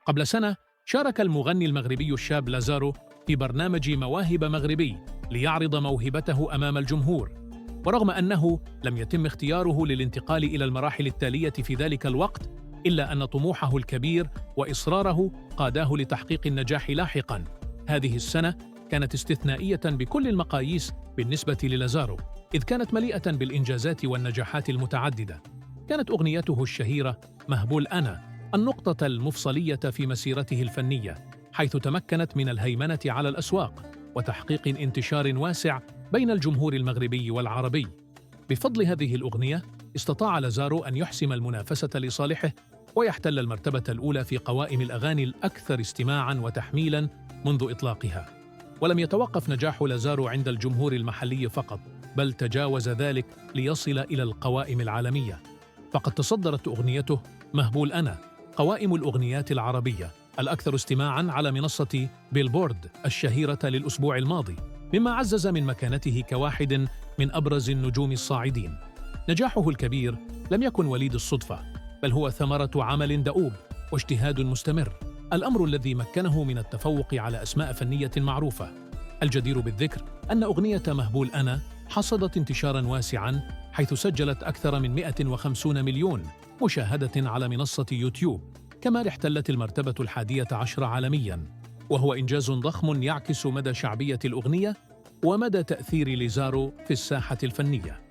قبل سنة شارك المغني المغربي الشاب لازارو في برنامج مواهب مغربي ليعرض موهبته أمام الجمهور. ورغم أنه لم يتم اختياره للانتقال إلى المراحل التالية في ذلك الوقت، إلا أن طموحه الكبير وإصراره قاداه لتحقيق النجاح لاحقاً. هذه السنة كانت استثنائية بكل المقاييس بالنسبة للازارو، إذ كانت مليئة بالإنجازات والنجاحات المتعددة. كانت أغنيته الشهيرة مهبول أنا النقطة المفصلية في مسيرته الفنية، حيث تمكنت من الهيمنة على الأسواق وتحقيق انتشار واسع بين الجمهور المغربي والعربي. بفضل هذه الأغنية استطاع لازارو أن يحسم المنافسة لصالحه ويحتل المرتبة الأولى في قوائم الأغاني الأكثر استماعاً وتحميلاً منذ إطلاقها. ولم يتوقف نجاح لازارو عند الجمهور المحلي فقط، بل تجاوز ذلك ليصل إلى القوائم العالمية. فقد تصدرت أغنيته مهبول أنا قوائم الأغنيات العربية الأكثر استماعاً على منصة بيلبورد الشهيرة للأسبوع الماضي، مما عزز من مكانته كواحد من أبرز النجوم الصاعدين. نجاحه الكبير لم يكن وليد الصدفة، بل هو ثمرة عمل دؤوب واجتهاد مستمر، الأمر الذي مكنه من التفوق على أسماء فنية معروفة. الجدير بالذكر أن أغنية مهبول أنا حصدت انتشاراً واسعاً، حيث سجلت أكثر من 150 مليون مشاهدة على منصة يوتيوب، كما احتلت المرتبة 11 عالمياً، وهو إنجاز ضخم يعكس مدى شعبية الأغنية ومدى تأثير لازارو في الساحة الفنية.